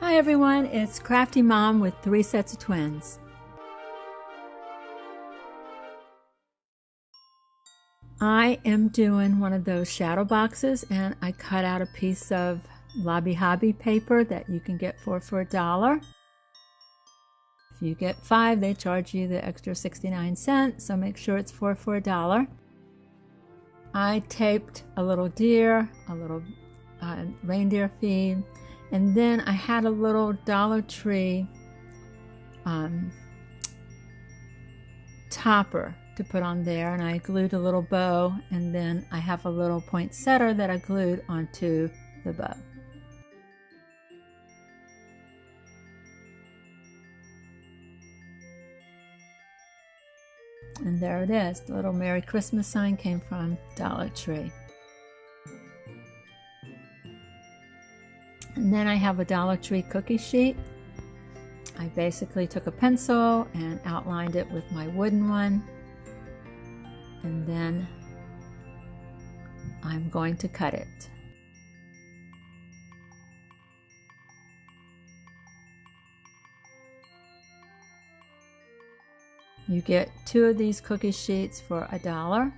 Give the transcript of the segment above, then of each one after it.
Hi everyone, it's Crafty Mom with 3 sets of twins. I am doing one of those shadow boxes and I cut out a piece of Lobby Hobby paper that you can get for $1. If you get 5, they charge you the extra 69 cents, so make sure it's for $1. I taped a little deer, a little reindeer feed, and then I had a little Dollar Tree topper to put on there, and I glued a little bow, and then I have a little poinsettia that I glued onto the bow. And there it is. The little Merry Christmas sign came from Dollar Tree. And then I have a Dollar Tree cookie sheet. I basically took a pencil and outlined it with my wooden one. And then I'm going to cut it. You get 2 of these cookie sheets for $1.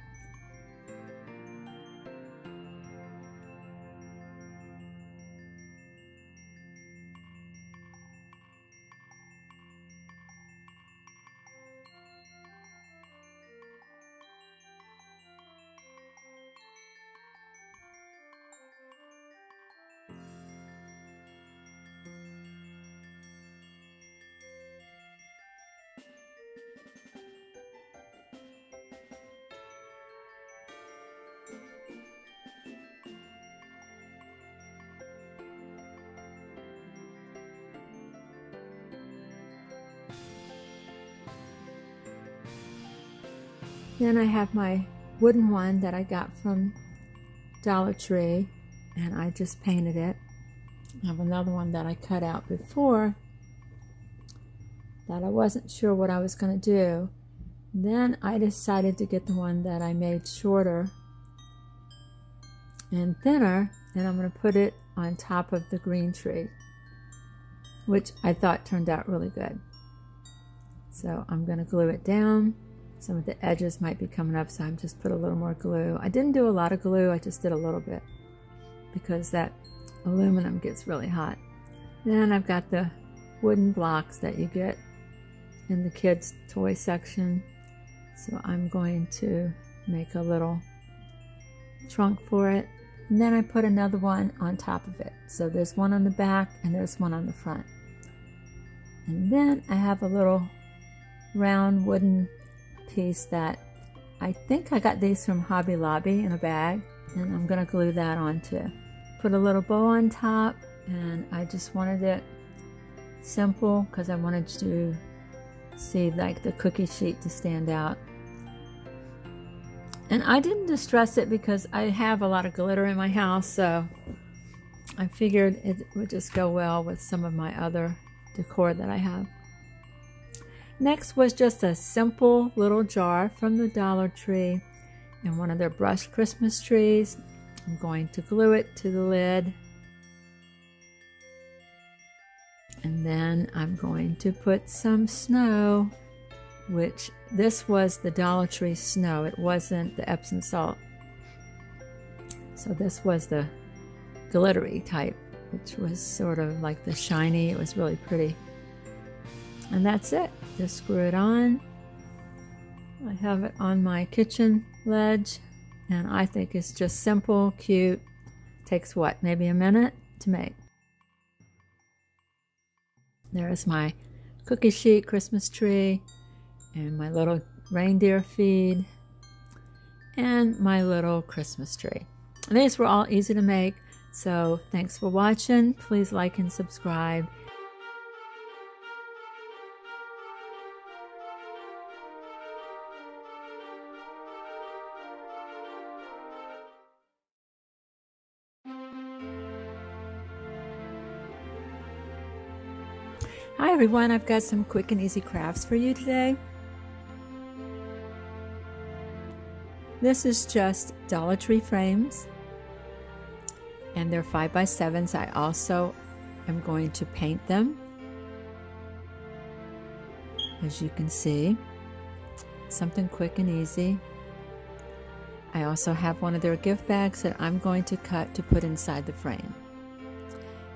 Then I have my wooden one that I got from Dollar Tree, and I just painted it. I have another one that I cut out before that I wasn't sure what I was going to do. Then I decided to get the one that I made shorter and thinner, and I'm going to put it on top of the green tree, which I thought turned out really good. So I'm going to glue it down. Some of the edges might be coming up, so I'm just put a little more glue. I didn't do a lot of glue, I just did a little bit because that aluminum gets really hot. Then I've got the wooden blocks that you get in the kids' toy section. So I'm going to make a little trunk for it. And then I put another one on top of it. So there's one on the back and there's one on the front. And then I have a little round wooden piece that I think I got these from Hobby Lobby in a bag, and I'm going to glue that on too. Put a little bow on top, and I just wanted it simple because I wanted to see like the cookie sheet to stand out. And I didn't distress it because I have a lot of glitter in my house, so I figured it would just go well with some of my other decor that I have. Next was just a simple little jar from the Dollar Tree and one of their brushed Christmas trees. I'm going to glue it to the lid. And then I'm going to put some snow, which this was the Dollar Tree snow. It wasn't the Epsom salt. So this was the glittery type, which was sort of like the shiny. It was really pretty. And that's it. Just screw it on. I have it on my kitchen ledge, and I think it's just simple, cute. Takes what, maybe a minute to make. There's my cookie sheet Christmas tree, and my little reindeer feed, and my little Christmas tree. And these were all easy to make, so thanks for watching. Please like and subscribe. Hi everyone, I've got some quick and easy crafts for you today. This is just Dollar Tree frames, and they're 5x7s. I also am going to paint them. As you can see, something quick and easy. I also have one of their gift bags that I'm going to cut to put inside the frame.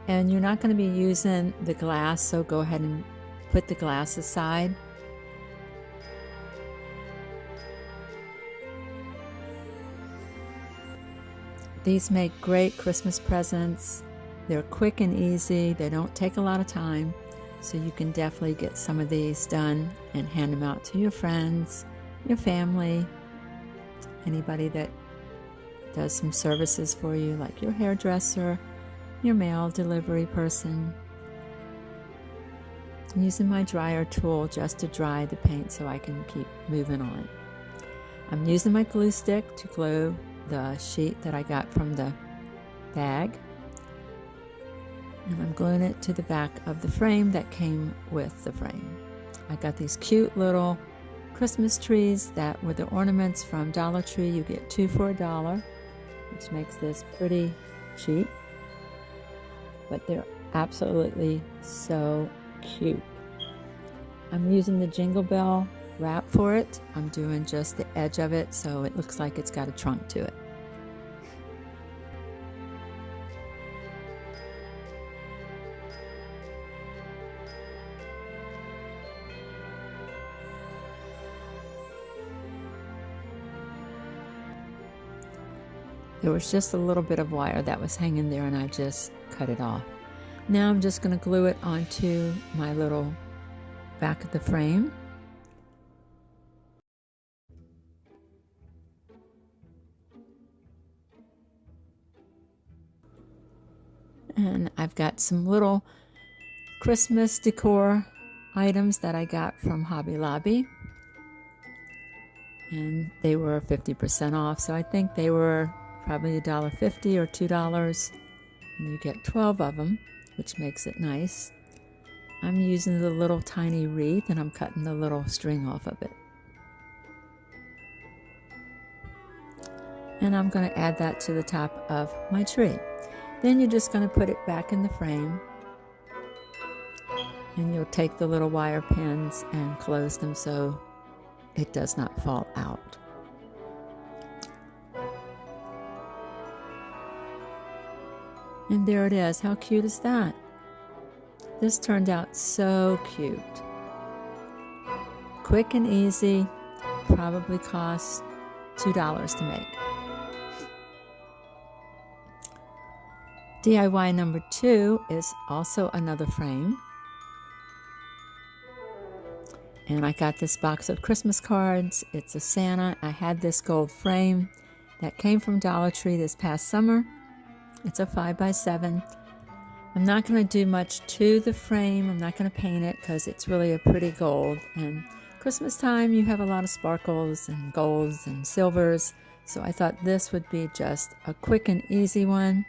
And you're not going to be using the glass, so go ahead and put the glass aside. These make great Christmas presents. They're quick and easy. They don't take a lot of time. So you can definitely get some of these done and hand them out to your friends, your family, anybody that does some services for you, like your hairdresser, your mail delivery person. I'm using my dryer tool just to dry the paint so I can keep moving on. I'm using my glue stick to glue the sheet that I got from the bag. And I'm gluing it to the back of the frame that came with the frame. I got these cute little Christmas trees that were the ornaments from Dollar Tree. You get 2 for $1, which makes this pretty cheap. But they're absolutely so cute. I'm using the Jingle Bell wrap for it. I'm doing just the edge of it so it looks like it's got a trunk to it. There was just a little bit of wire that was hanging there and I just cut it off. Now I'm just going to glue it onto my little back of the frame. And I've got some little Christmas decor items that I got from Hobby Lobby. And they were 50% off, so I think they were probably $1.50 or $2, and you get 12 of them, which makes it nice. I'm using the little tiny wreath and I'm cutting the little string off of it. And I'm going to add that to the top of my tree. Then you're just going to put it back in the frame, and you'll take the little wire pins and close them so it does not fall out. And there it is. How cute is that? This turned out so cute. Quick and easy. Probably cost $2 to make. DIY number 2 is also another frame. And I got this box of Christmas cards. It's a Santa. I had this gold frame that came from Dollar Tree this past summer. It's a 5x7. I'm not going to do much to the frame. I'm not going to paint it because it's really a pretty gold. And Christmas time, you have a lot of sparkles and golds and silvers. So I thought this would be just a quick and easy one.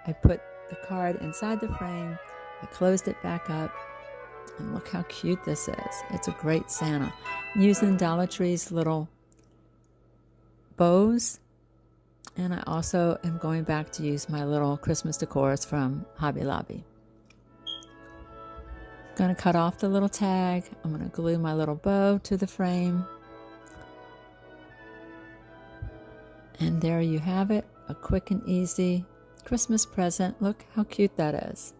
I put the card inside the frame. I closed it back up. And look how cute this is. It's a great Santa. I'm using Dollar Tree's little bows. And I also am going back to use my little Christmas decors from Hobby Lobby. I'm going to cut off the little tag. I'm going to glue my little bow to the frame. And there you have it. A quick and easy Christmas present. Look how cute that is.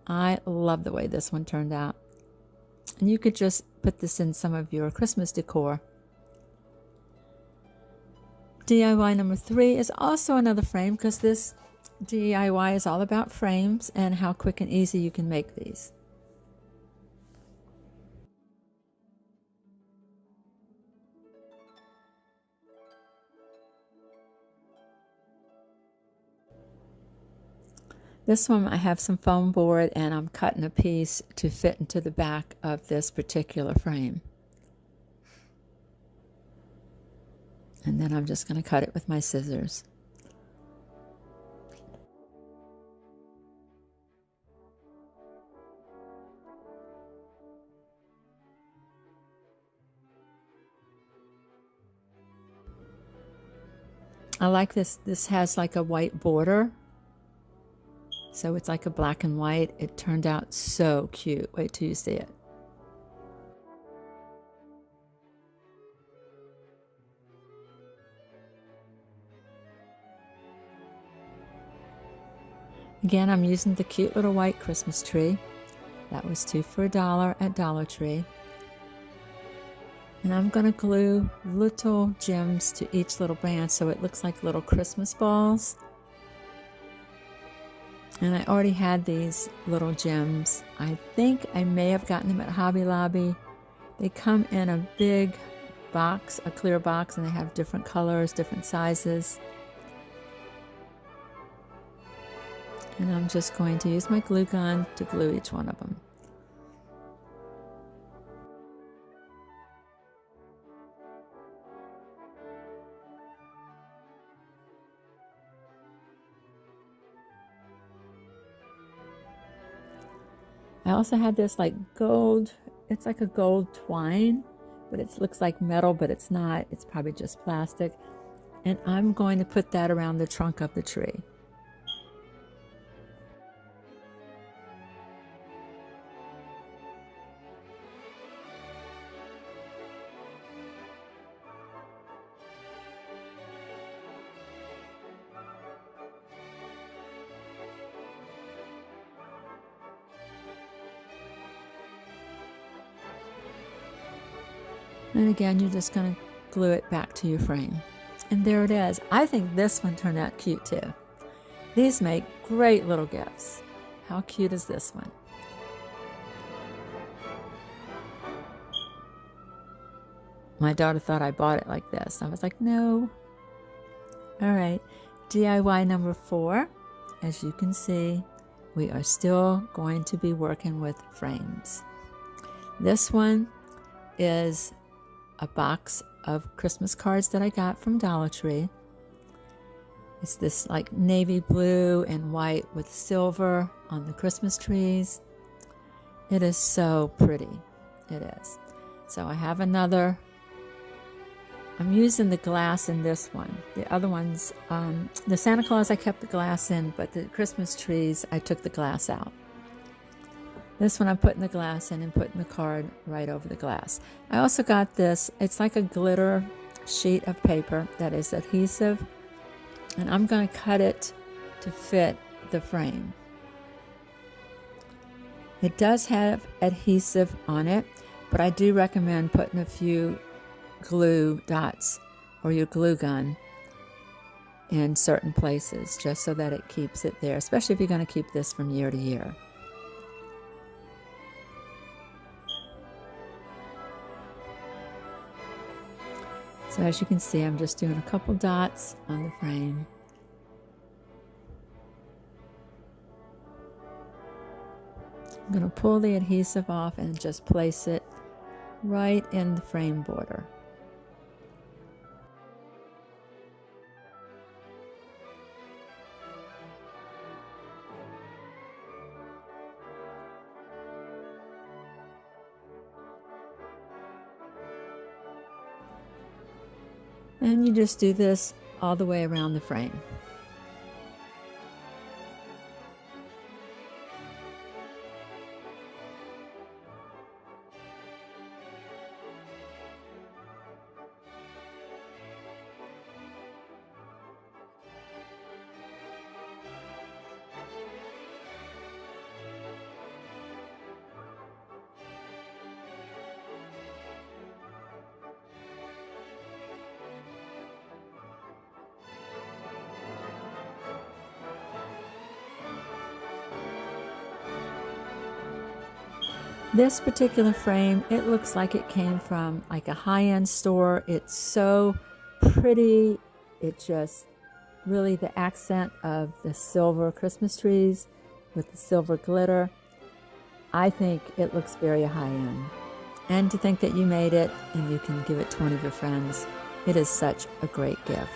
I love the way this one turned out. And you could just put this in some of your Christmas decor. DIY number 3 is also another frame because this DIY is all about frames and how quick and easy you can make these. This one I have some foam board and I'm cutting a piece to fit into the back of this particular frame. And then I'm just going to cut it with my scissors. I like this. This has like a white border. So it's like a black and white. It turned out so cute. Wait till you see it. Again, I'm using the cute little white Christmas tree. That was 2 for $1 at Dollar Tree. And I'm going to glue little gems to each little branch so it looks like little Christmas balls. And I already had these little gems. I think I may have gotten them at Hobby Lobby. They come in a big box, a clear box, and they have different colors, different sizes. And I'm just going to use my glue gun to glue each one of them. I also had this like gold, it's like a gold twine, but it looks like metal, but it's not. It's probably just plastic. And I'm going to put that around the trunk of the tree. And again, you're just going to glue it back to your frame. And there it is. I think this one turned out cute too. These make great little gifts. How cute is this one? My daughter thought I bought it like this. I was like, no. All right, DIY number 4. As you can see, we are still going to be working with frames. This one is a box of Christmas cards that I got from Dollar Tree. It's this like navy blue and white with silver on the Christmas trees. It is so pretty. It is. So I have another. I'm using the glass in this one. The other ones, the Santa Claus I kept the glass in, but the Christmas trees I took the glass out. This one I'm putting the glass in and putting the card right over the glass. I also got this, it's like a glitter sheet of paper that is adhesive, and I'm going to cut it to fit the frame. It does have adhesive on it, but I do recommend putting a few glue dots or your glue gun in certain places just so that it keeps it there, especially if you're going to keep this from year to year. So as you can see, I'm just doing a couple dots on the frame. I'm going to pull the adhesive off and just place it right in the frame border. And you just do this all the way around the frame. This particular frame, it looks like it came from like a high-end store. It's so pretty. It just really the accent of the silver Christmas trees with the silver glitter. I think it looks very high-end. And to think that you made it and you can give it to one of your friends, it is such a great gift.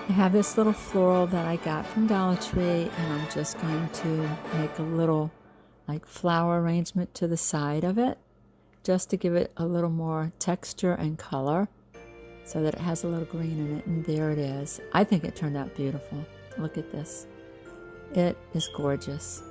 I have this little floral that I got from Dollar Tree, and I'm just going to make a little like flower arrangement to the side of it, just to give it a little more texture and color, so that it has a little green in it. And there it is. I think it turned out beautiful. Look at this. It is gorgeous.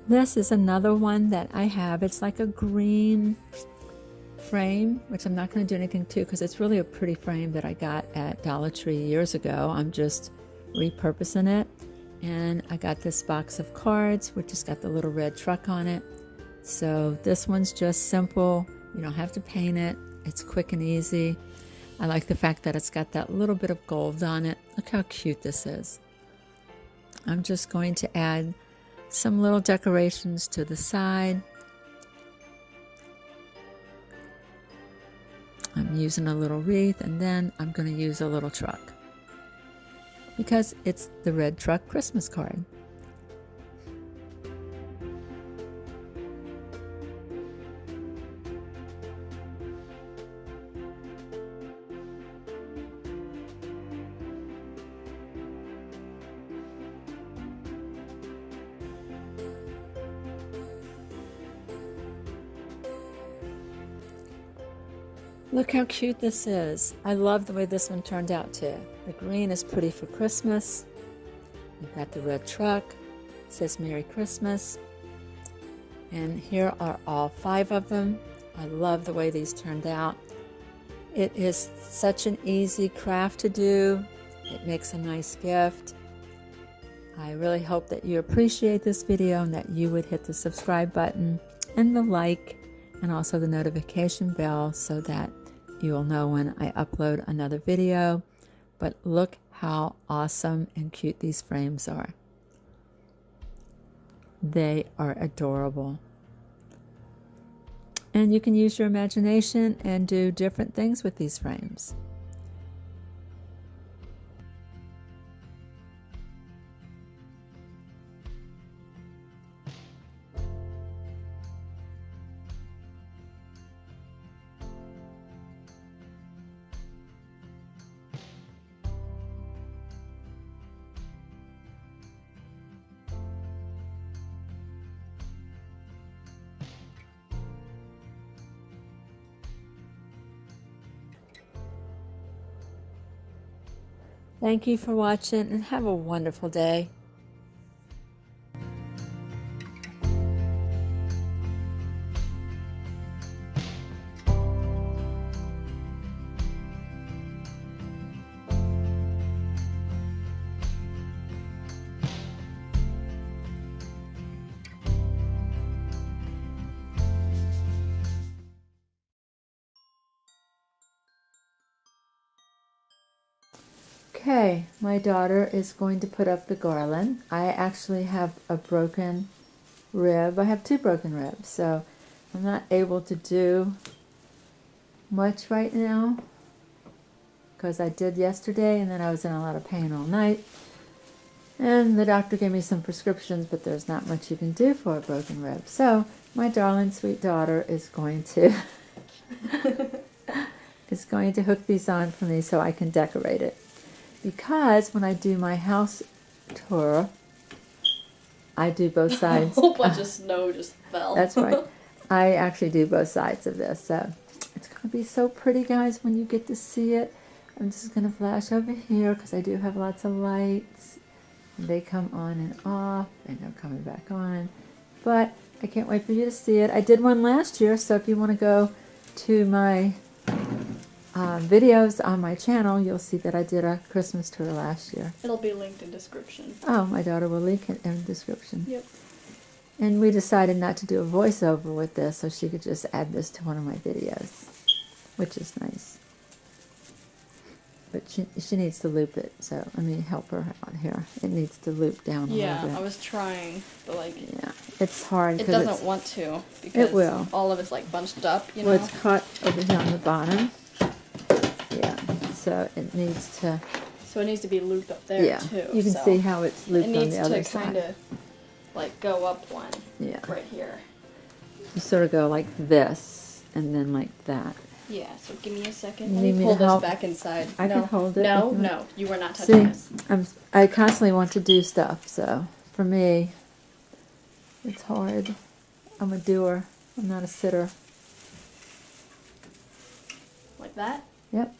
This is another one that I have. It's like a green frame, which I'm not going to do anything to because it's really a pretty frame that I got at Dollar Tree years ago. I'm just repurposing it. And I got this box of cards, which has got the little red truck on it. So this one's just simple. You don't have to paint it. It's quick and easy. I like the fact that it's got that little bit of gold on it. Look how cute this is. I'm just going to add some little decorations to the side. I'm using a little wreath, and then I'm going to use a little truck because it's the red truck Christmas card. Look how cute this is. I love the way this one turned out too. The green is pretty for Christmas. We've got the red truck. It says Merry Christmas. And here are all 5 of them. I love the way these turned out. It is such an easy craft to do. It makes a nice gift. I really hope that you appreciate this video and that you would hit the subscribe button and the like and also the notification bell so that you'll know when I upload another video. But look how awesome and cute these frames are. They are adorable. And you can use your imagination and do different things with these frames. Thank you for watching and have a wonderful day. Okay, my daughter is going to put up the garland. I actually have a broken rib. I have 2 broken ribs, so I'm not able to do much right now because I did yesterday and then I was in a lot of pain all night. And the doctor gave me some prescriptions, but there's not much you can do for a broken rib. So my darling sweet daughter is going to hook these on for me so I can decorate it. Because when I do my house tour, I do both sides. A whole bunch of snow just fell. That's right. I actually do both sides of this. So it's going to be so pretty, guys, when you get to see it. I'm just going to flash over here because I do have lots of lights. And they come on and off, and they're coming back on. But I can't wait for you to see it. I did one last year, so if you want to go to my videos on my channel, you'll see that I did a Christmas tour last year. It'll be linked in description. Oh, my daughter will link it in the description. Yep. And we decided not to do a voiceover with this, so she could just add this to one of my videos, which is nice. but she needs to loop it. So let me help her out here. It needs to loop down a little bit. Yeah, I was trying, but like yeah, it's hard. It doesn't want to because it will. all of it's like bunched up. You know. Well, it's caught over here on the bottom. Yeah, so it needs to. So it needs to be looped up there too. You can see how it's looped on the other side. It needs to kind of like go up one. Yeah. Right here. You sort of go like this and then like that. Yeah, so give me a second. You Let need me me pull to this help? back inside. I can hold it. No, no, you were not touching See, this. I constantly want to do stuff, so for me, it's hard. I'm a doer. I'm not a sitter. Like that? Yep.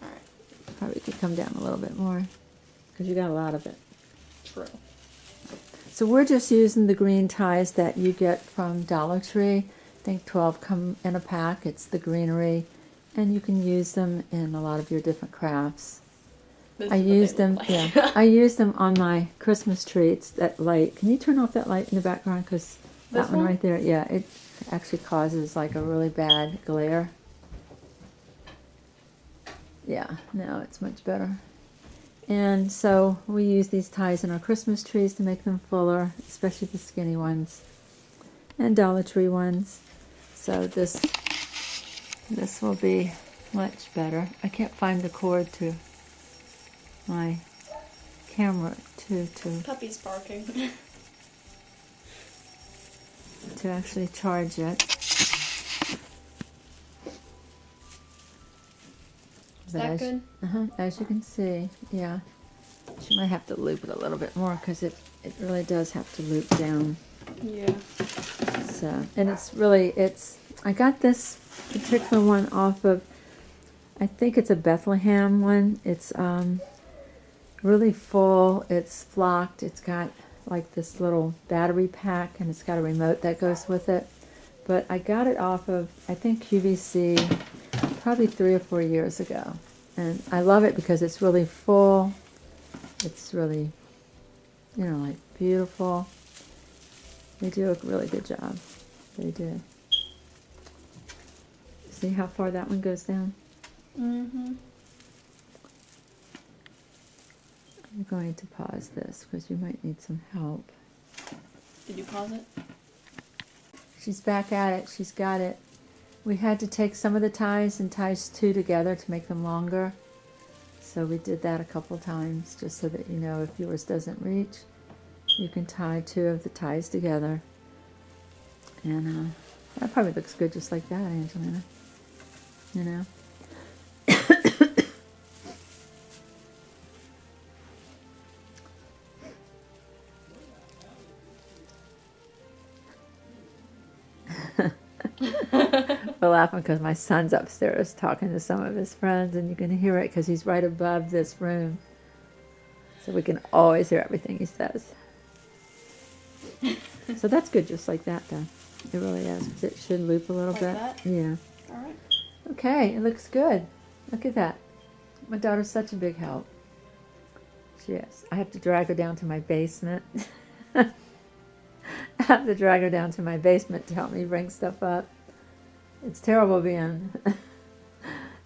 All right. Probably could come down a little bit more because you got a lot of it. True. So we're just using the green ties that you get from Dollar Tree. I think 12 come in a pack. It's the greenery, and you can use them in a lot of your different crafts. I use them, yeah. I use them on my Christmas tree. It's that light. Can you turn off that light in the background? Because that one right there, yeah, it actually causes like a really bad glare. Yeah, now it's much better. And so we use these ties in our Christmas trees to make them fuller, especially the skinny ones and Dollar Tree ones. So this will be much better. I can't find the cord to my camera to Puppy's barking. to actually charge it. Is that good? As you can see, yeah. She might have to loop it a little bit more because it really does have to loop down. Yeah. So, and I got this particular one off of, I think it's a Bethlehem one. It's really full. It's flocked. It's got like this little battery pack, and it's got a remote that goes with it. But I got it off of, I think, QVC probably 3 or 4 years ago. And I love it because it's really full. It's really, like beautiful. They do a really good job. They do. See how far that one goes down? Mm-hmm. I'm going to pause this because you might need some help. Did you pause it? She's back at it. She's got it. We had to take some of the ties and ties 2 together to make them longer. So we did that a couple times just so that you know if yours doesn't reach, you can tie 2 of the ties together. And that probably looks good just like that, Angelina. You know? We're laughing because my son's upstairs talking to some of his friends, and you can hear it because he's right above this room. So we can always hear everything he says. So that's good just like that, though. It really is, because it should loop a little bit. That? Yeah. All right. Okay, it looks good. Look at that. My daughter's such a big help. She is. I have to drag her down to my basement. I have to drag her down to my basement to help me bring stuff up. It's terrible being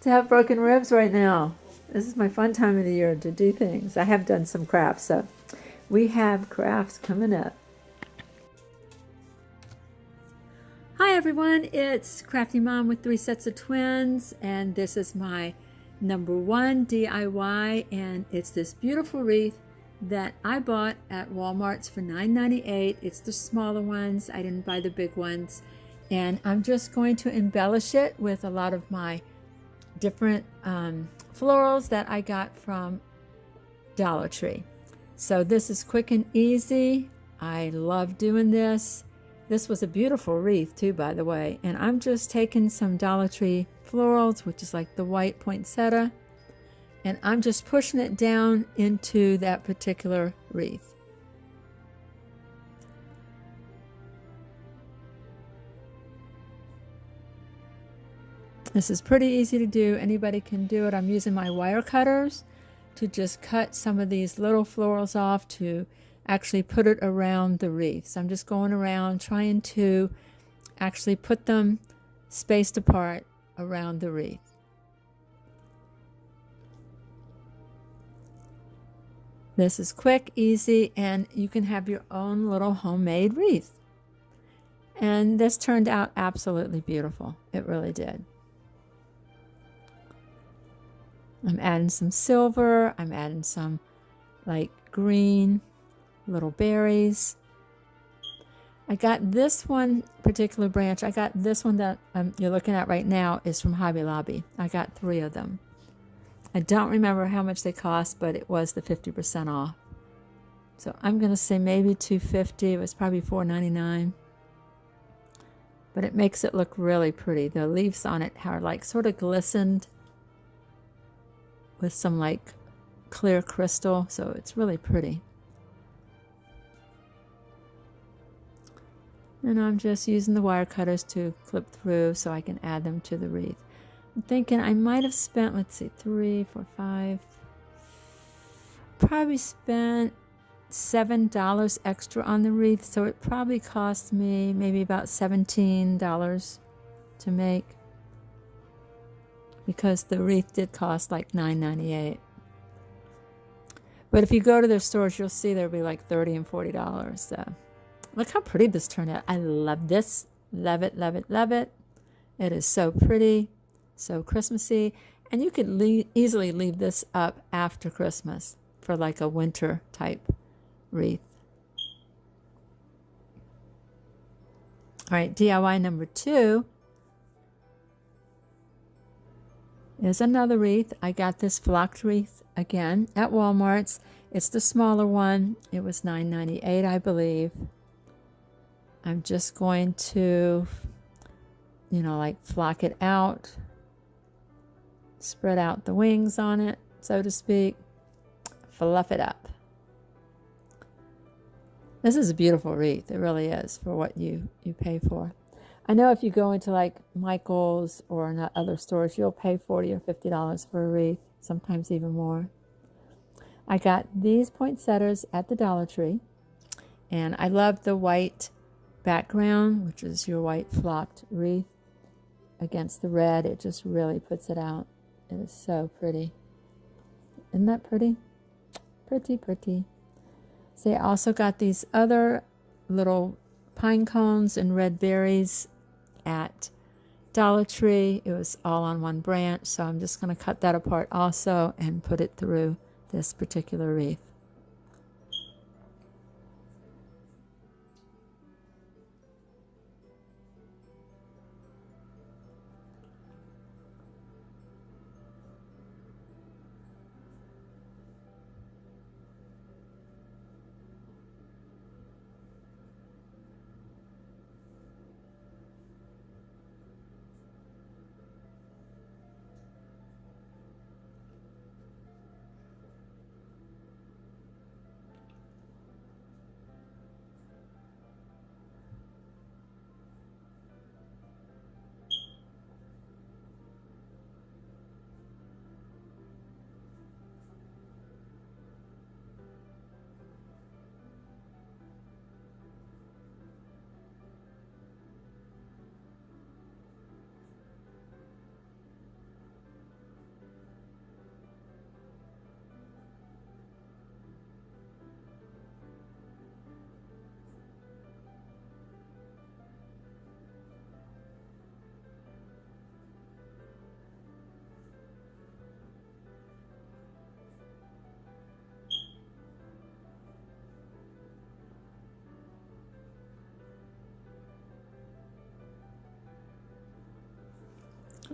to have broken ribs right now. This is my fun time of the year to do things. I have done some crafts, so we have crafts coming up. Hi everyone, it's Crafty Mom with 3 sets of twins, and this is my #1 DIY, and it's this beautiful wreath that I bought at Walmart's for $9.98. It's the smaller ones. I didn't buy the big ones. And I'm just going to embellish it with a lot of my different florals that I got from Dollar Tree. So this is quick and easy. I love doing this. This was a beautiful wreath too, by the way. And I'm just taking some Dollar Tree florals, which is like the white poinsettia, and I'm just pushing it down into that particular wreath. This is pretty easy to do. Anybody can do it. I'm using my wire cutters to just cut some of these little florals off to actually put it around the wreath. So I'm just going around trying to actually put them spaced apart around the wreath. This is quick, easy, and you can have your own little homemade wreath. And this turned out absolutely beautiful. It really did. I'm adding some silver. I'm adding some like green little berries. I got this one particular branch. I got this one that you're looking at right now is from Hobby Lobby. I got 3 of them. I don't remember how much they cost, but it was the 50% off. So I'm going to say maybe $2.50. It was probably $4.99. But it makes it look really pretty. The leaves on it are like sort of glistened with some like clear crystal. So it's really pretty. And I'm just using the wire cutters to clip through so I can add them to the wreath. I'm thinking I might have spent, let's see, 3, 4, 5, probably spent $7 extra on the wreath, so it probably cost me maybe about $17 to make, because the wreath did cost like $9.98. But if you go to their stores, you'll see there'll be like $30 and $40. So look how pretty this turned out. I love this. Love it, love it, love it. It is so pretty, so Christmassy. And you could easily leave this up after Christmas for like a winter type wreath. All right, DIY number 2 is another wreath. I got this flocked wreath again at Walmart's. It's the smaller one. It was $9.98, I believe. I'm just going to, like flock it out, spread out the wings on it, so to speak, fluff it up. This is a beautiful wreath. It really is for what you pay for. I know if you go into like Michael's or other stores, you'll pay $40 or $50 for a wreath, sometimes even more. I got these poinsettias at the Dollar Tree, and I love the white background, which is your white flocked wreath, against the red. It just really puts it out. It is so pretty. Isn't that pretty? Pretty, pretty. See, I also got these other little pine cones and red berries at Dollar Tree. It was all on one branch, so I'm just going to cut that apart also and put it through this particular wreath.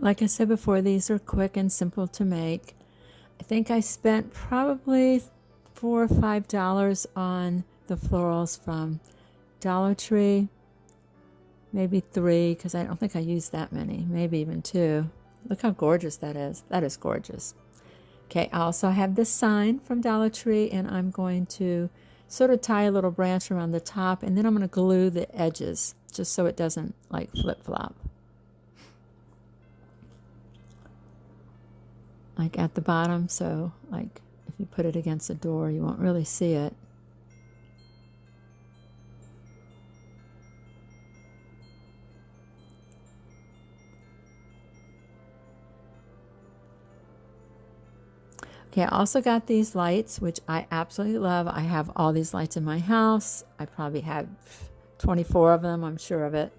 Like I said before, these are quick and simple to make. I think I spent probably $4 or $5 on the florals from Dollar Tree. Maybe 3, because I don't think I used that many. Maybe even 2. Look how gorgeous that is. That is gorgeous. Okay, I also have this sign from Dollar Tree, and I'm going to sort of tie a little branch around the top, and then I'm going to glue the edges just so it doesn't like flip-flop. Like at the bottom, so like if you put it against the door, you won't really see it. Okay, I also got these lights, which I absolutely love. I have all these lights in my house. I probably have 24 of them, I'm sure of it.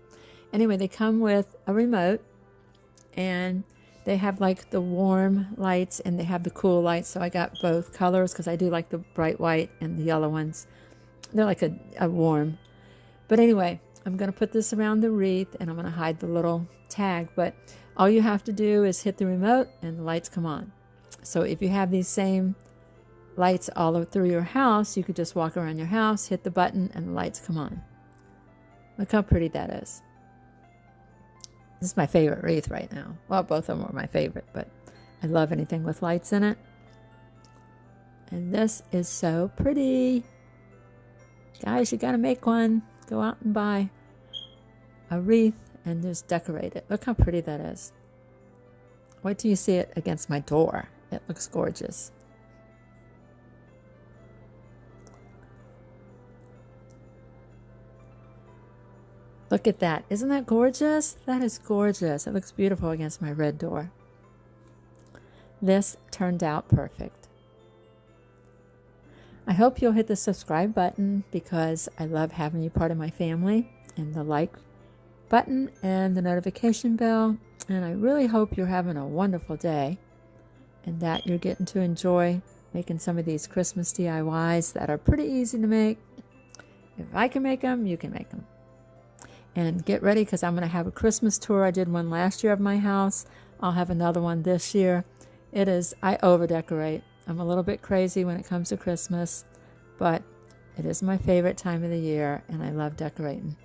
Anyway, they come with a remote, and they have like the warm lights and they have the cool lights. So I got both colors because I do like the bright white and the yellow ones. They're like a warm. But anyway, I'm going to put this around the wreath and I'm going to hide the little tag. But all you have to do is hit the remote and the lights come on. So if you have these same lights all through your house, you could just walk around your house, hit the button, and the lights come on. Look how pretty that is. This is my favorite wreath right now. Well, both of them are my favorite, but I love anything with lights in it. And this is so pretty. Guys, you got to make one. Go out and buy a wreath and just decorate it. Look how pretty that is. Wait till you see it against my door. It looks gorgeous. Look at that. Isn't that gorgeous? That is gorgeous. It looks beautiful against my red door. This turned out perfect. I hope you'll hit the subscribe button because I love having you part of my family, and the like button and the notification bell. And I really hope you're having a wonderful day and that you're getting to enjoy making some of these Christmas DIYs that are pretty easy to make. If I can make them, you can make them. And get ready because I'm going to have a Christmas tour. I did one last year of my house. I'll have another one this year. I over-decorate. I'm a little bit crazy when it comes to Christmas, but it is my favorite time of the year and I love decorating.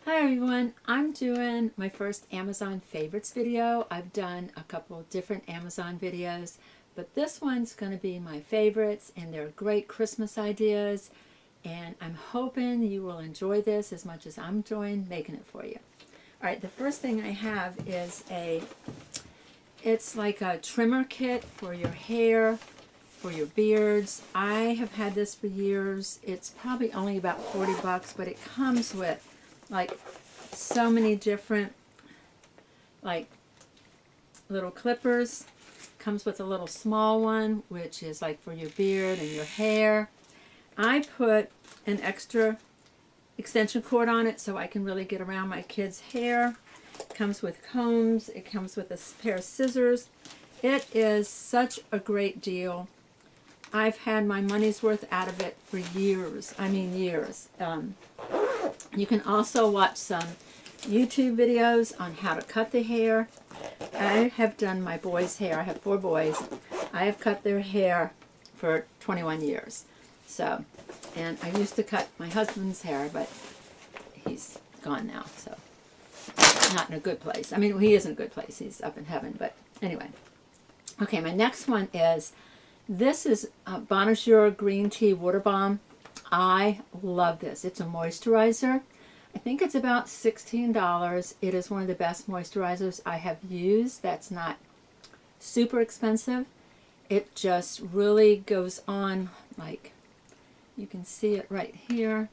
Hi everyone, I'm doing my first Amazon favorites video. I've done a couple different Amazon videos, but this one's going to be my favorites, and they're great Christmas ideas, and I'm hoping you will enjoy this as much as I'm enjoying making it for you. Alright, the first thing I have is it's like a trimmer kit for your hair, for your beards. I have had this for years. It's probably only about 40 bucks, but it comes with like so many different like little clippers. Comes with a little small one, which is like for your beard and your hair. I put an extra extension cord on it so I can really get around my kids' hair. It comes with combs. It comes with a pair of scissors. It is such a great deal. I've had my money's worth out of it for years. I mean years. You can also watch some YouTube videos on how to cut the hair. I have done my boys' hair. I have 4 boys. I have cut their hair for 21 years. So, and I used to cut my husband's hair, but he's gone now, so not in a good place. I mean, he is in a good place. He's up in heaven, but anyway. Okay, my next one is, this is Bonjour Green Tea Water Balm. I love this. It's a moisturizer. I think it's about $16. It is one of the best moisturizers I have used. That's not super expensive. It just really goes on, like, you can see it right here.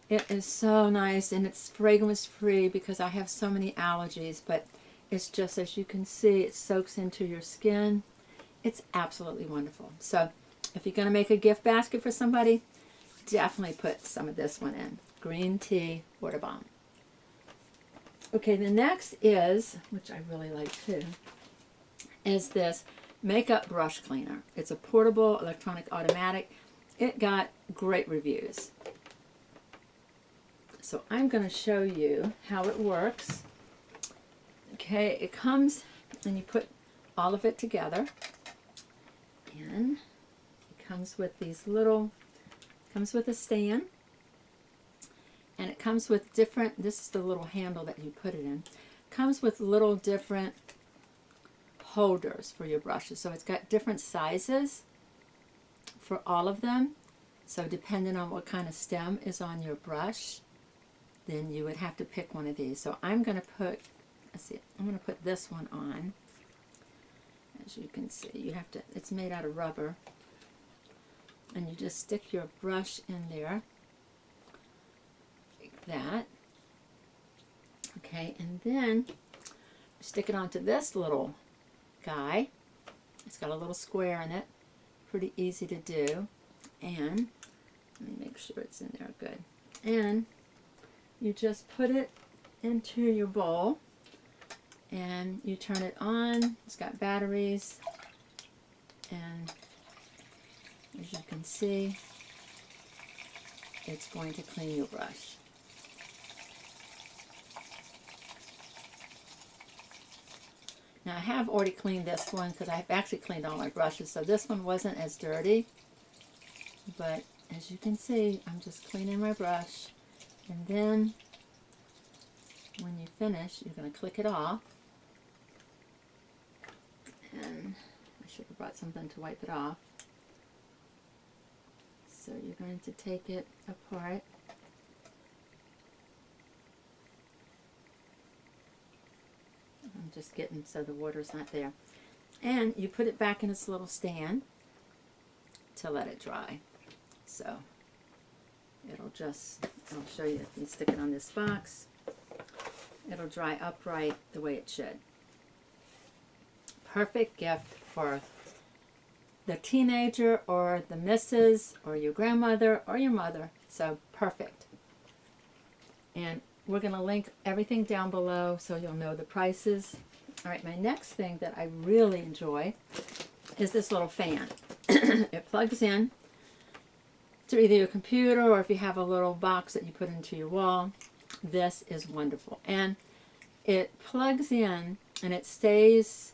It is so nice, and it's fragrance free because I have so many allergies, but it's just, as you can see, it soaks into your skin. It's absolutely wonderful. So if you're going to make a gift basket for somebody, definitely put some of this one in. Green Tea Water Balm. Okay, the next is, which I really like too, is this makeup brush cleaner. It's a portable electronic automatic. It got great reviews. So I'm going to show you how it works. Okay, it comes, and you put all of it together. And it comes with these little, comes with a stand, and it comes with different, this is the little handle that you put it in, comes with little different holders for your brushes. So it's got different sizes for all of them. So depending on what kind of stem is on your brush, then you would have to pick one of these. So I'm going to put, let's see, I'm going to put this one on. As you can see, you have to, it's made out of rubber, and you just stick your brush in there like that. Okay, and then stick it onto this little guy. It's got a little square in it, pretty easy to do. And let me make sure it's in there good. And you just put it into your bowl, and you turn it on. It's got batteries, and as you can see, it's going to clean your brush. Now I have already cleaned this one because I've actually cleaned all my brushes, so this one wasn't as dirty, but as you can see, I'm just cleaning my brush, and then when you finish, you're going to click it off. And I should have brought something to wipe it off. So you're going to take it apart. I'm just getting so the water's not there. And you put it back in its little stand to let it dry. So it'll just, I'll show you if you stick it on this box. It'll dry upright the way it should. Perfect gift for the teenager or the missus or your grandmother or your mother. So perfect. And we're going to link everything down below so you'll know the prices. All right, my next thing that I really enjoy is this little fan. It plugs in to either your computer, or if you have a little box that you put into your wall. This is wonderful. And it plugs in and it stays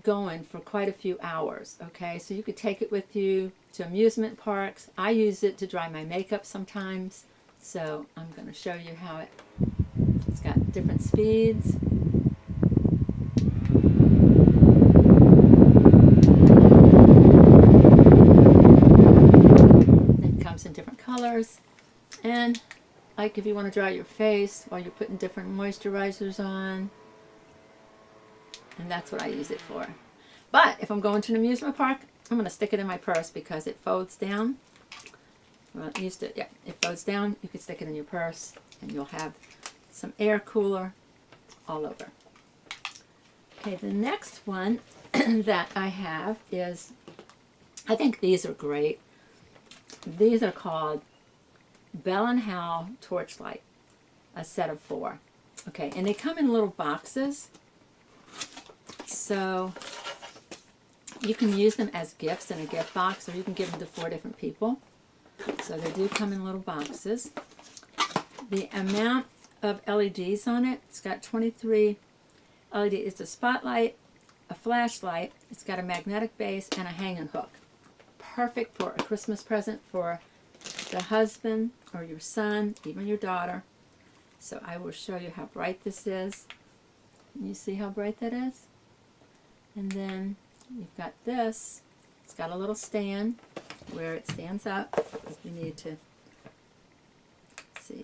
going for quite a few hours. Okay, so you could take it with you to amusement parks. I use it to dry my makeup sometimes. So I'm going to show you how it's got different speeds. It comes in different colors. And like if you want to dry your face while you're putting different moisturizers on. And that's what I use it for. But if I'm going to an amusement park, I'm going to stick it in my purse because it folds down. Well, it used to, yeah, it folds down. You can stick it in your purse and you'll have some air cooler all over. Okay, the next one that I have is, I think these are great. These are called Bell & Howell Torchlight, a set of 4. Okay, and they come in little boxes. So you can use them as gifts in a gift box, or you can give them to 4 different people. So they do come in little boxes. The amount of LEDs on it, it's got 23 LED. It's a spotlight, a flashlight, it's got a magnetic base, and a hanging hook. Perfect for a Christmas present for the husband or your son, even your daughter. So I will show you how bright this is. You see how bright that is? And then you've got this. It's got a little stand where it stands up if you need to, see,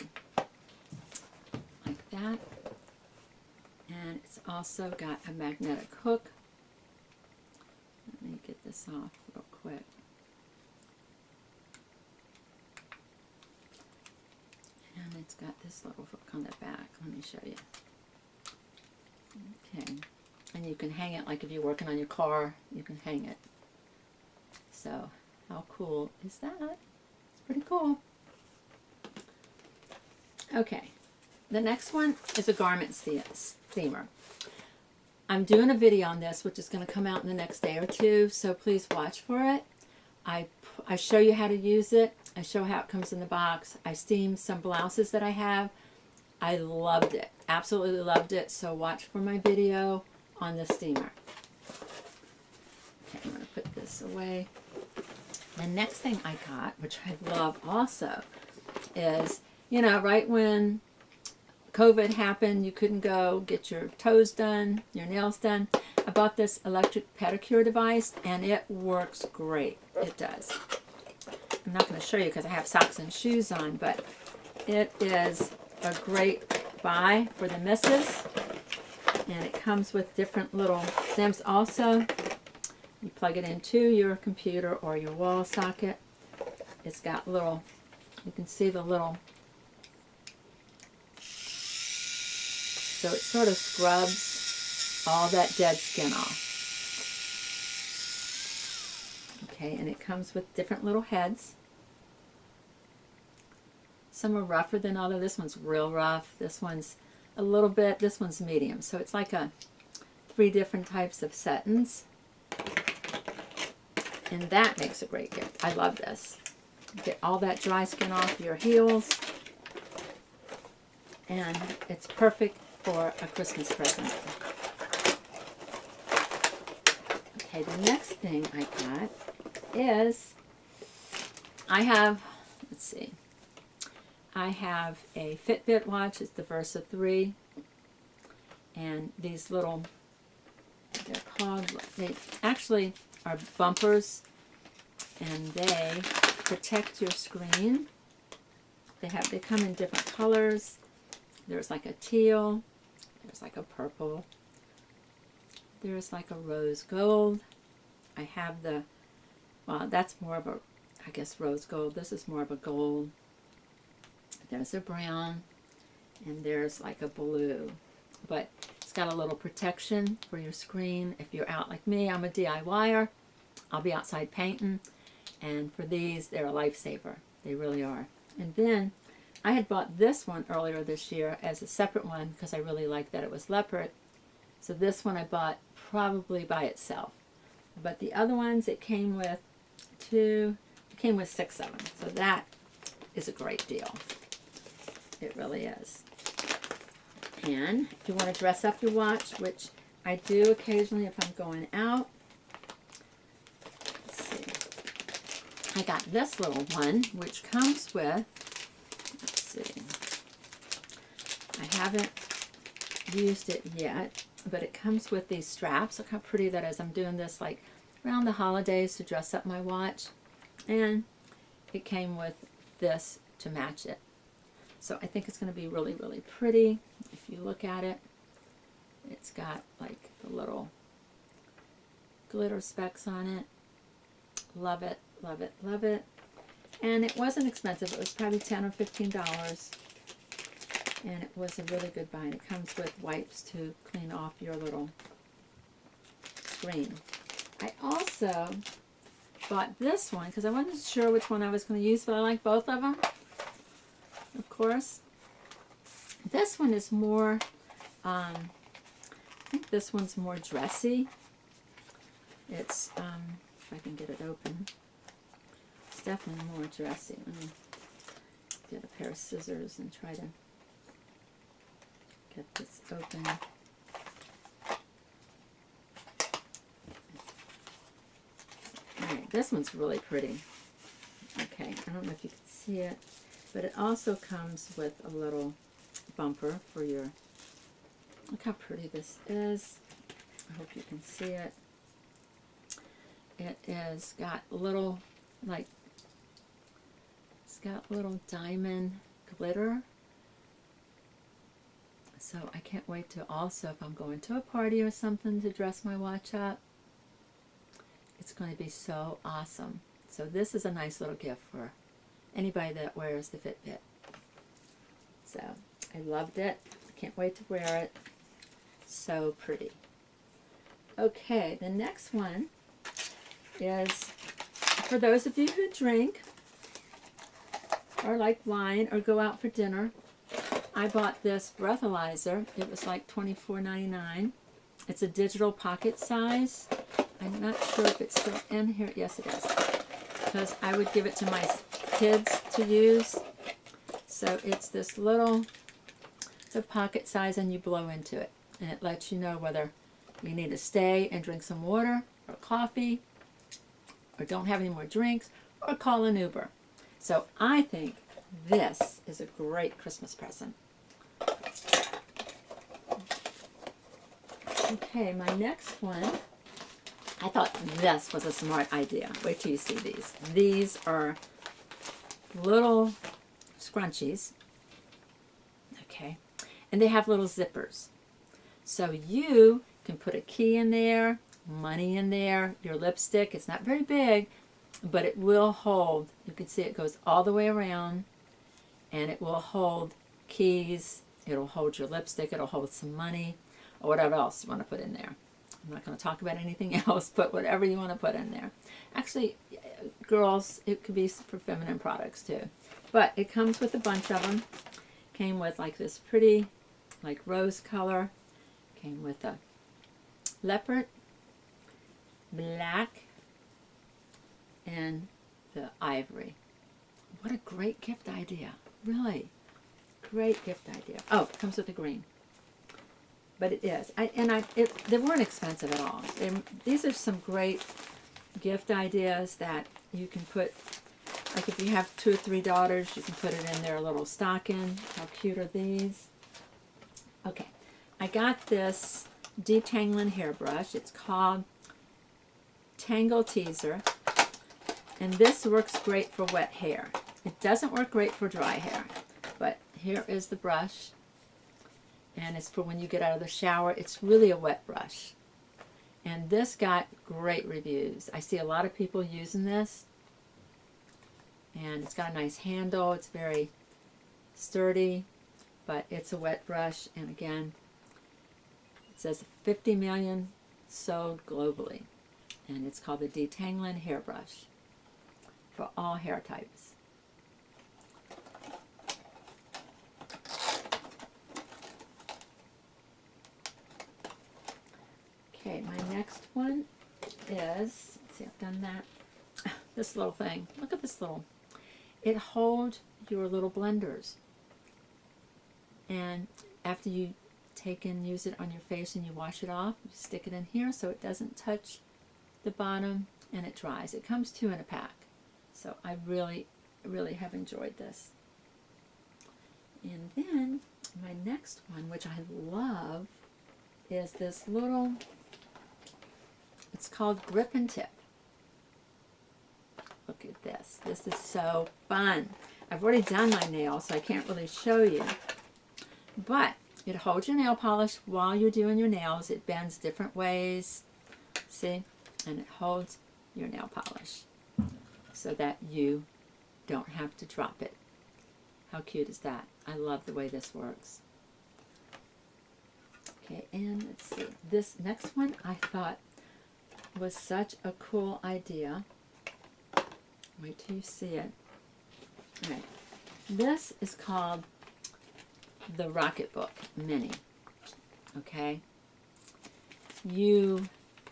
like that. And it's also got a magnetic hook. Let me get this off real quick. And it's got this little hook on the back. Let me show you. Okay. And you can hang it, like if you're working on your car, you can hang it. So, how cool is that? It's pretty cool. Okay. The next one is a garment steamer. I'm doing a video on this, which is going to come out in the next day or 2, so please watch for it. I show you how to use it. I show how it comes in the box. I steamed some blouses that I have. I loved it. Absolutely loved it. So watch for my video on the steamer. Okay, I'm going to put this away. The next thing I got, which I love also, is, you know, right when COVID happened, you couldn't go get your toes done, your nails done. I bought this electric pedicure device, and it works great. It does. I'm not going to show you because I have socks and shoes on, but it is a great buy for the missus. And it comes with different little stems also. You plug it into your computer or your wall socket. It's got little, you can see the little, so it sort of scrubs all that dead skin off. Okay, and it comes with different little heads. Some are rougher than others. This one's real rough. This one's a little bit, this one's medium. So it's like 3 different types of satins. And that makes a great gift. I love this. Get all that dry skin off your heels. And it's perfect for a Christmas present. Okay, the next thing I got is, I have a Fitbit watch. It's the Versa 3. And these little, they're called, they actually are bumpers, and they protect your screen. They come in different colors. There's like a teal, there's like a purple, there's like a rose gold. I have the, well, that's more of a, I guess, rose gold. This is more of a gold. There's a brown, and there's like a blue. But it's got a little protection for your screen. If you're out like me, I'm a DIYer. I'll be outside painting. And for these, they're a lifesaver. They really are. And then I had bought this one earlier this year as a separate one because I really liked that it was leopard. So this one I bought probably by itself. But the other ones, it came with 6 of them. So that is a great deal. It really is. And if you want to dress up your watch, which I do occasionally if I'm going out. Let's see. I got this little one, which comes with, let's see, haven't used it yet, but it comes with these straps. Look how pretty that is. I'm doing this like around the holidays to dress up my watch, and it came with this to match it. So I think it's going to be really, really pretty. If you look at it, it's got like the little glitter specks on it. Love it, love it, love it. And it wasn't expensive. It was probably $10 or $15. And it was a really good buy. And it comes with wipes to clean off your little screen. I also bought this one because I wasn't sure which one I was going to use, but I like both of them, of course. This one is more, I think this one's more dressy. It's, if I can get it open, it's definitely more dressy. Let me get a pair of scissors and try to get this open. Alright, this one's really pretty. Okay, I don't know if you can see it, but it also comes with a little bumper for your, look how pretty this is. I hope you can see it. It is got little, like, it's got little diamond glitter. So I can't wait to also, if I'm going to a party or something, to dress my watch up. It's going to be so awesome. So this is a nice little gift for anybody that wears the Fitbit. So I loved it. I can't wait to wear it. So pretty. Okay, the next one is for those of you who drink or like wine or go out for dinner. I bought this breathalyzer. It was like $24.99. It's a digital pocket size. I'm not sure if it's still in here. Yes, it is. Because I would give it to my kids to use. So it's this little, it's a pocket size, and you blow into it. And it lets you know whether you need to stay and drink some water or coffee, or don't have any more drinks, or call an Uber. So I think this is a great Christmas present. Okay, my next one, I thought this was a smart idea. Wait till you see these. These are little scrunchies, okay, and they have little zippers. So you can put a key in there, money in there, your lipstick. It's not very big, but it will hold. You can see it goes all the way around, and it will hold keys. It'll hold your lipstick. It'll hold some money, or whatever else you want to put in there. I'm not going to talk about anything else, but whatever you want to put in there. Actually, girls, it could be for feminine products too. But it comes with a bunch of them. Came with like this pretty, like rose color. Came with a leopard, black, and the ivory. What a great gift idea. Really. Great gift idea. Oh, it comes with a green. But it is. They weren't expensive at all. These are some great gift ideas that you can put, like if you have 2 or 3 daughters, you can put it in their little stocking. How cute are these? Okay. I got this detangling hairbrush. It's called Tangle Teaser. And this works great for wet hair. It doesn't work great for dry hair. But here is the brush. And it's for when you get out of the shower. It's really a wet brush. And this got great reviews. I see a lot of people using this. And it's got a nice handle. It's very sturdy. But it's a wet brush. And again, it says 50 million sold globally. And it's called the Detangling Hairbrush for all hair types. Okay, my next one is, let's see, I've done that. This little thing. Look at this little, it holds your little blenders. And after you take and use it on your face and you wash it off, you stick it in here so it doesn't touch the bottom and it dries. It comes 2 in a pack. So I really, really have enjoyed this. And then my next one, which I love, is this little, it's called Grip and Tip. Look at this. This is so fun. I've already done my nails, so I can't really show you. But it holds your nail polish while you're doing your nails. It bends different ways. See? And it holds your nail polish so that you don't have to drop it. How cute is that? I love the way this works. Okay, and let's see. This next one I thought was such a cool idea. Wait till you see it. All right. This is called the Rocketbook Mini. Okay.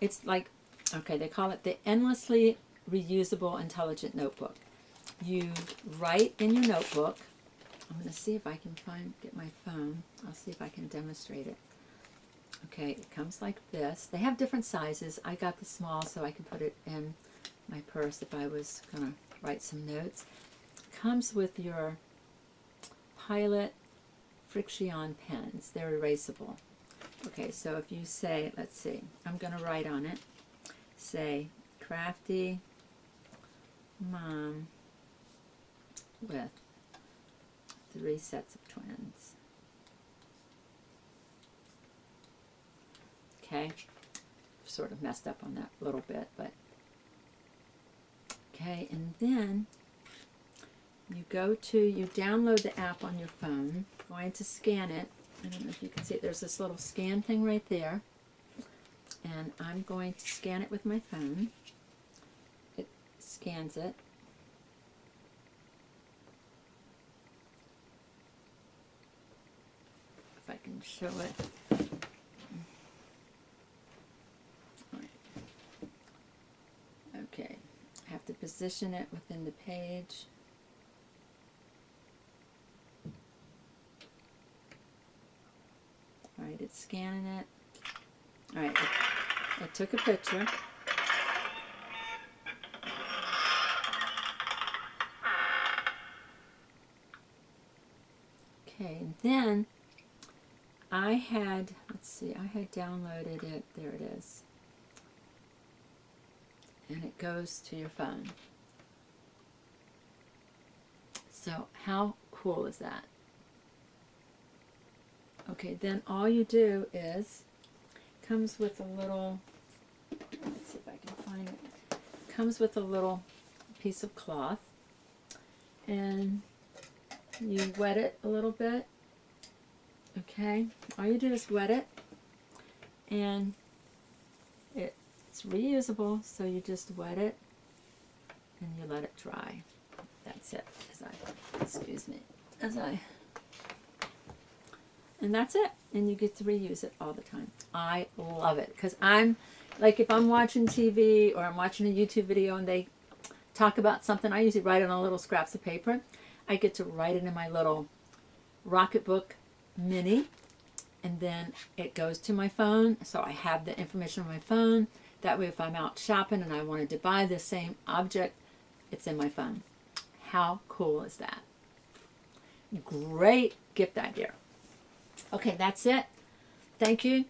It's like, okay, they call it the Endlessly Reusable Intelligent Notebook. You write in your notebook. I'm going to see if I can get my phone. I'll see if I can demonstrate it. Okay, it comes like this. They have different sizes. I got the small so I can put it in my purse if I was going to write some notes. It comes with your Pilot Friction pens. They're erasable. Okay, so if you say, let's see, I'm going to write on it. Say, Crafty Mom with 3 sets of twins. Okay, sort of messed up on that a little bit, but okay, and then you download the app on your phone, going to scan it. I don't know if you can see it. There's this little scan thing right there, and I'm going to scan it with my phone. It scans it. If I can show it. Okay, I have to position it within the page. All right, it's scanning it. All right, I took a picture. Okay, and then I had, let's see, I had downloaded it. There it is. And it goes to your phone. So how cool is that? Okay, then all you do is, comes with a little, let's see if I can find it, comes with a little piece of cloth, and you wet it a little bit. Okay, all you do is wet it, and it's reusable, so you just wet it and you let it dry. That's it. And that's it. And you get to reuse it all the time. I love it because I'm like, if I'm watching TV or I'm watching a YouTube video and they talk about something, I usually write it on little scraps of paper. I get to write it in my little Rocketbook Mini, and then it goes to my phone, so I have the information on my phone. That way if I'm out shopping and I wanted to buy the same object, it's in my phone. How cool is that? Great gift idea. Okay, that's it. Thank you,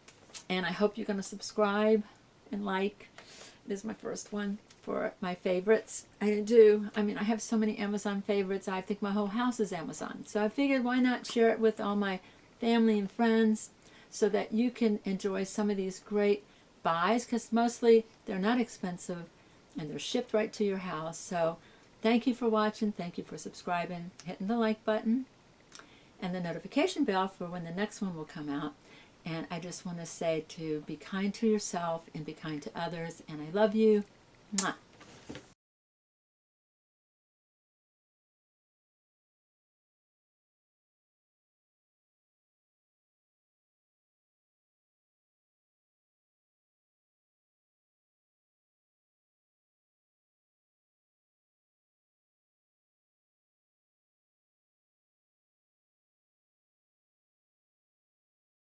and I hope you're going to subscribe and like. This is my first one for my favorites. I have so many Amazon favorites. I think my whole house is Amazon. So I figured, why not share it with all my family and friends so that you can enjoy some of these great buys, because mostly they're not expensive and they're shipped right to your house. So thank you for watching. Thank you for subscribing, hitting the like button, and the notification bell for when the next one will come out. And I just want to say to be kind to yourself and be kind to others. And I love you. Mwah.